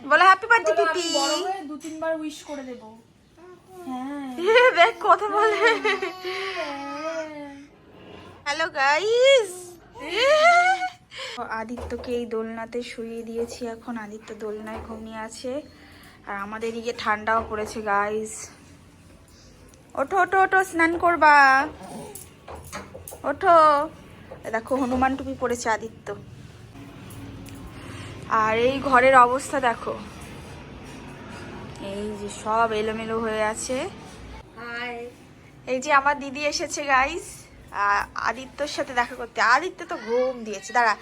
বলো happy birthday পিপি। বড় হয়ে 2-3 বার উইশ করে দেব। হ্যাঁ দেখ কথা বলে। হ্যালো গাইস, আদিত্যকে এই দোলনাতে শুইয়ে দিয়েছি। এখন আদিত্য দোলনায় ঘুমিয়ে আছে আর আমাদের এদিকে ঠান্ডাও পড়েছে গাইস। ওঠো ওঠো ওঠো, স্নান করবা, ওঠো। দেখো হনুমান টুপি পড়েছে আদিত্য। আর এই ঘরের অবস্থা দেখো, এই যে সব এলোমেলো হয়ে আছে। এই যে আমার দিদি এসেছে গাইস আদিত্যর সাথে দেখা করতে। আদিত্য তো ঘুম দিয়েছে, দাঁড়া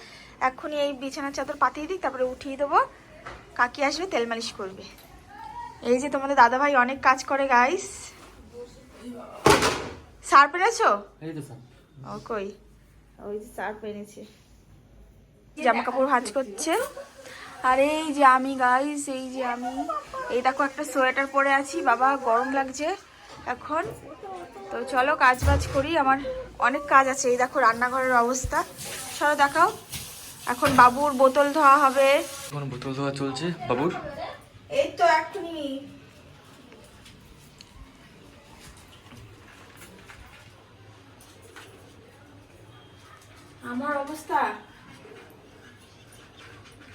এক্ষুনি এই বিছানার চাদর পাতিয়ে দিই, তারপরে উঠিয়ে দেবো। কাকি আসবে, তেল মালিশ করবে। এই যে তোমাদের দাদা ভাই অনেক কাজ করে গাইস। সার্ফ এনেছো? ও কই, ওই যে সার্ফ এনেছে, জামা কাপড় ভাঁজ করছে। আর এই যে আমি গাইস, এই যে আমি, এই দেখো একটা সোয়েটার পরে আছি, বাবা গরম লাগছে এখন। তো চলো কাজ বাজ করি, আমার অনেক কাজ আছে। এই দেখো রান্নাঘরের অবস্থা, চলো দেখাও। এখন বাবুর বোতল ধোয়া হবে। এখন বোতল ধোয়া চলছে বাবুর। এই তো এক্ষুনি। আমার অবস্থা,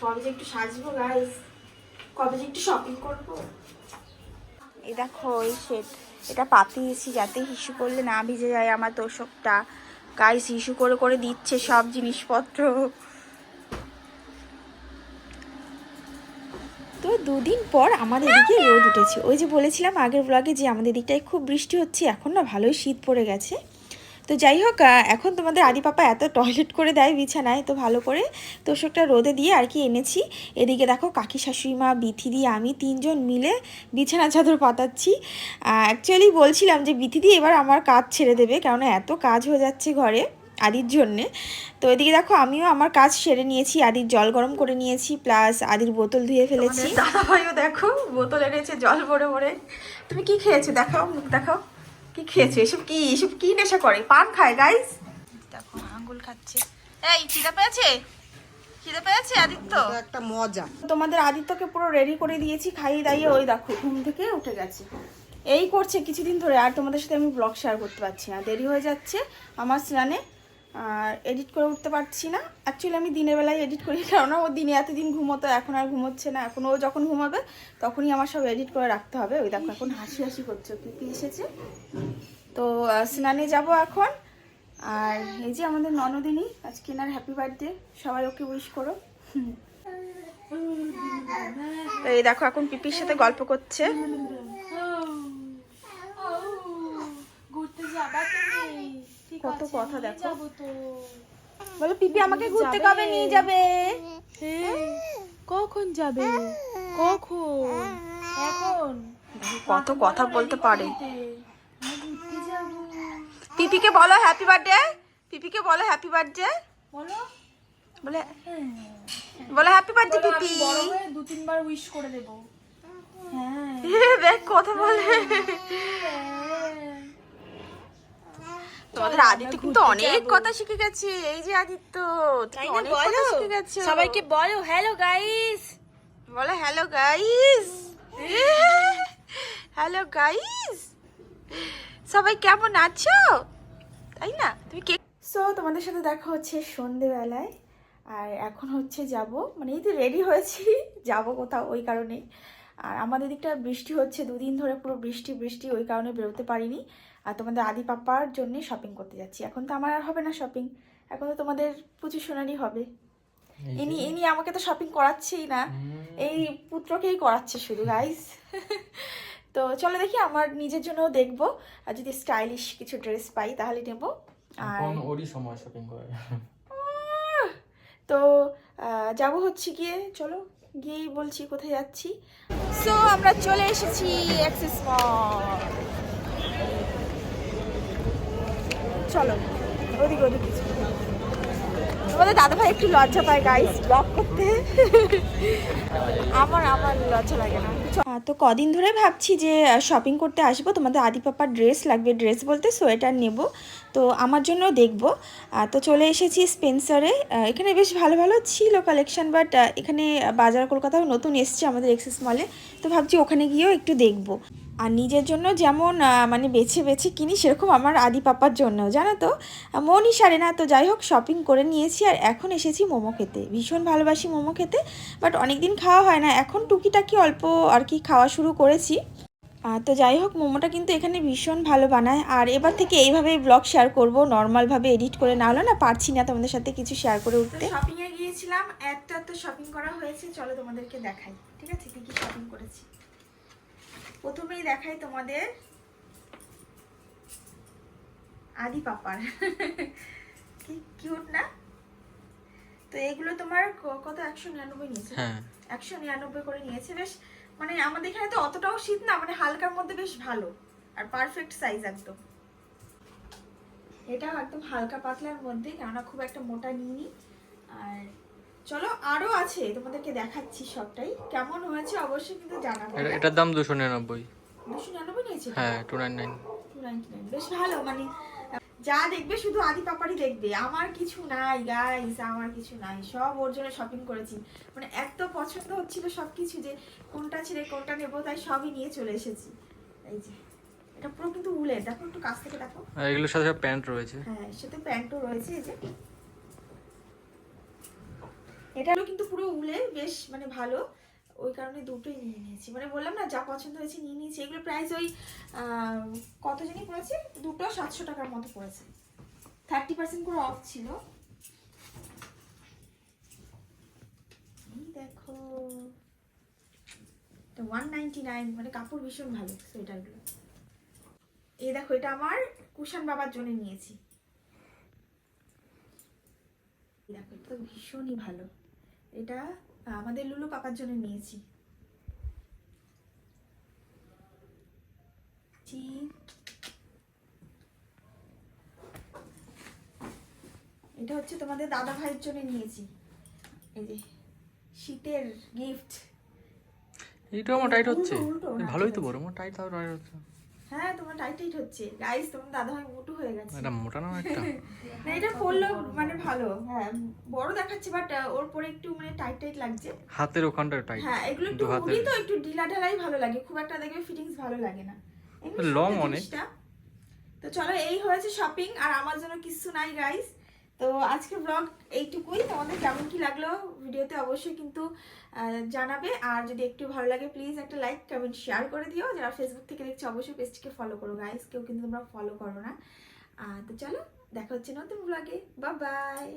কবে যে একটু সাজবো গাইস, কবে যে একটু শপিং করবো। এই দেখো এই সেট, এটা পাতিয়েছি যাতে হিসু করলে না ভিজে যায় আমার তোষকটা। গাইস হিসু করে করে দিচ্ছে সব জিনিসপত্র। তো দুদিন পর আমাদের এদিকে রোদ উঠেছে। ওই যে বলেছিলাম আগের ব্লগে যে আমাদের দিকটায় খুব বৃষ্টি হচ্ছে, এখন না ভালোই শীত পড়ে গেছে। তো যাই হোক, এখন তোমাদের আদি পাপা এত টয়লেট করে দেয় বিছানায়, তো ভালো করে তোষকটা রোদে দিয়ে আর কি এনেছি। এদিকে দেখো কাকি শাশুড়ি মা বিথি দিয়ে আমি তিনজন মিলে বিছানা চাদর পাতাচ্ছি। অ্যাকচুয়ালি বলছিলাম যে বিথি দিয়ে এবার আমার কাজ ছেড়ে দেবে, কেননা এত কাজ হয়ে যাচ্ছে ঘরে আদির জন্যে। তো এদিকে দেখো আমিও আমার কাজ সেরে নিয়েছি, আদির জল গরম করে নিয়েছি, প্লাস আদির বোতল ধুয়ে ফেলেছি। দাদা ভাইও দেখো বোতল এনেছে জল ভরে ভরে। তুমি কি খেয়েছো দেখাও, মুখ দেখাও, কি খেয়েছো? এসব কি নেশা করে? পান খায় গাইস। দেখো আঙ্গুল খাচ্ছে। এই খিদে পেয়েছে, খিদে পেয়েছে আদিত্য? একটা মজা। তোমাদের আদিত্যকে পুরো রেডি করে দিয়েছি, খাইয়ে দাইয়ে ওই দেখো ঘুম থেকে উঠে গেছে। এই করছে কিছুদিন ধরে, আর তোমাদের সাথে আমি ব্লগ শেয়ার করতে পারছি না, দেরি হয়ে যাচ্ছে আমার স্নানে, আর এডিট করে উঠতে পারছি না। অ্যাকচুয়ালি আমি দিনের বেলায় এডিট করি, কেননা ও দিনে এতদিন ঘুমোতো, এখন আর ঘুমোচ্ছে না। এখন ও যখন ঘুমাবে তখনই আমার সব এডিট করে রাখতে হবে। ওই দেখো এখন হাসি হাসি করছে, পিপি এসেছে। তো স্নানে যাব এখন। আর এই যে আমাদের ননদিনী, আজকে এনার হ্যাপি বার্থডে, সবাই ওকে উইশ করো। তো এই দেখো এখন পিপির সাথে গল্প করছে। কত কথা দেখো, বলো পিপি আমাকে ঘুরতে কবে নিয়ে যাবে? কখন যাবে? কখন? এখন? কত কথা বলতে পারে। পিপিকে বলো হ্যাপি বার্থডে, পিপিকে বলো হ্যাপি বার্থডে, বলো বলে বলো হ্যাপি বার্থডে পিপি। বড় হয়ে 2-3 বার উইশ করে দেব। হ্যাঁ দেখ কথা বলে। তোমাদের আদিত্য কিন্তু অনেক কথা শিখে গেছে। এই যে আদিত্য, তুমি অনেক কথা শিখে গেছো। সবাইকে বলো হ্যালো গাইস, বলো হ্যালো গাইস, হ্যালো গাইস, সবাই কেমন আছো, তাই না? তুমি কে? সো তোমাদের সাথে দেখা হচ্ছে সন্ধেবেলায়। আর এখন হচ্ছে যাব, মানে এই তো রেডি হয়েছি, যাব কোথাও ওই কারণে। আর আমাদের দিকটা বৃষ্টি হচ্ছে, দুদিন ধরে পুরো বৃষ্টি বৃষ্টি, ওই কারণে বেরোতে পারিনি। আর তোমাদের আদি পাপার জন্য শপিং করতে যাচ্ছি। এখন তো আমার আর হবে না শপিং, এখন তো তোমাদের পুজো সোনারই হবে। ইনি আমাকে তো শপিং করাচ্ছেই না, এই পুত্রকেই করাচ্ছে শুধু গাইস। তো চলো দেখি, আমার নিজের জন্যও দেখবো, আর যদি স্টাইলিশ কিছু ড্রেস পাই তাহলে নেবো। আর ওরই সময় শপিং করে। তো যাবো হচ্ছে গিয়ে, চলো গিয়েই বলছি কোথায় যাচ্ছি। সো আমরা চলে এসেছি অ্যাক্সেস মল। চলো ওদিকে তোমাদের দাদা ভাই একটু লজ্জা পায় গাইস ব্লগ করতে। আমার লজ্জা লাগে না। তো কদিন ধরে ভাবছি যে শপিং করতে আসবো, তোমাদের আদি পাপার ড্রেস লাগবে, ড্রেস বলতে সোয়েটার নেব, তো আমার জন্য দেখবো। তো চলে এসেছি স্পেন্সারে। এখানে বেশ ভালো ভালো ছিল কালেকশন, বাট এখানে বাজার কলকাতাও নতুন এসছে আমাদের এক্সেস মলে, তো ভাবছি ওখানে গিয়েও একটু দেখবো। আর নিজের জন্য যেমন মানে বেছে বেছে কিনি, সেরকম আমার আদি পাপার জন্যও জানো তো মনই সারে না। তো যাই হোক শপিং করে নিয়েছি, আর এখন এসেছি মোমো খেতে। ভীষণ ভালোবাসি মোমো খেতে, বাট অনেক দিন খাওয়া হয় না, এখন টুকিটাকি অল্প আর কি খাওয়া শুরু করেছি। তো যাই হোক মোমোটা কিন্তু এখানে ভীষণ ভালো বানায়, আর এবার থেকে এইভাবেই ব্লগ শেয়ার করব, নর্মালভাবে এডিট করে, না হলে না পারছি না তোমাদের সাথে কিছু শেয়ার করে উঠতে। শপিংয়ে গিয়েছিলাম, একটা তো শপিং করা হয়েছে, চলো তোমাদেরকে দেখাই, ঠিক আছে কী কী শপিং করেছি। প্রথমেই দেখাই তোমাদের আদি পাপার কি কিউট না। তো এগুলো তোমার কত 199 নিয়েছে। হ্যাঁ 199 করে নিয়েছে। বেশ মানে আমাদের এখানে তো অতটাও শীত না, মানে হালকার মধ্যে বেশ ভালো, আর পারফেক্ট সাইজ একদম। এটাও একদম হালকা পাতলার মধ্যে, কেননা খুব একটা মোটা নিইনি। আর চলো আরো আছে, তোমাদেরকে দেখাচ্ছি সবটাই, কেমন হয়েছে অবশ্যই কিন্তু জানাবো। এটার দাম 299। 299 নিয়েছে। হ্যাঁ 299। 299 বেশ ভালো, মানে যা দেখবে শুধু আদি পাপারই দেখবে, আমার কিছু নাই গাইস, আমার কিছু নাই, সব ওর জন্য শপিং করেছি। মানে এত পছন্দ হচ্ছিল সবকিছু যে কোনটা ছেড়ে কোনটা নেবো, তাই সবই নিয়ে চলে এসেছি। এই যে এটা পুরো কিন্তু উলের, দেখো একটু কাছ থেকে দেখো। আর এগুলোর সাথে প্যান্ট রয়েছে। হ্যাঁ এর সাথে প্যান্টও রয়েছে। এই যে এটা হলো কিন্তু পুরো উলের, বেশ মানে ভালো, ওই কারণে দুটোই নিয়ে নিয়েছি। মানে বললাম না যা পছন্দ হয়েছে নিয়ে নিয়েছি। এগুলো প্রাইস ওই কত জানি পড়েছে, দুটো 700 টাকার মতো পড়েছে, 30% করে অফ ছিল। এই দেখো এটা 199, মানে কাপড় ভীষণ ভালো সোয়েটারগুলো। এই দেখো এটা আমার কুশান বাবার জন্য নিয়েছি। দেখো এটা তো ভীষণই ভালো, এটা আমাদের লুলু পাপার জন্য নিয়েছি। এটা হচ্ছে তোমাদের দাদা ভাইয়ের জন্য নিয়েছি, এই যে শীতের গিফট। এইটা আমার টাইট হচ্ছে। উল্টো না, ভালোই ঠিক তো আছে। বড় আমার টাইট, তাও টাইট হচ্ছে। হ্যাঁ তোমার টাইট টাইট হচ্ছে গাইস, তোমার দাদা ভাই মোটু হয়ে গেছে। এটা মোটা না একটা। না এটা পরলো মানে ভালো, হ্যাঁ বড় দেখাচ্ছে, বাট ওর পরে একটু মানে টাইট টাইট লাগছে। হাতের ওখানটা টাইট। হ্যাঁ এগুলো একটু উড়ি তো, একটু ঢিলা ঢালাই ভালো লাগে, খুব একটা দেখবে ফিটিংস ভালো লাগে না, লং অনেক। তো চলো এই হয়েছে শপিং, আর আমার জন্য কিছু নাই গাইস। তো আজকের ব্লগ এইটুকুই, তোমাদের কেমন কি লাগলো ভিডিওতে অবশ্যই কিন্তু জানাবে। আর যদি একটু ভালো লাগে প্লিজ একটা লাইক কমেন্ট শেয়ার করে দিও। যারা ফেসবুক থেকে দেখছো অবশ্যই পেজটিকে ফলো করো গাইস, কেউ কিন্তু তোমরা ফলো করো না। তো চলো দেখা হচ্ছে নতুন ব্লগে, বাই বাই।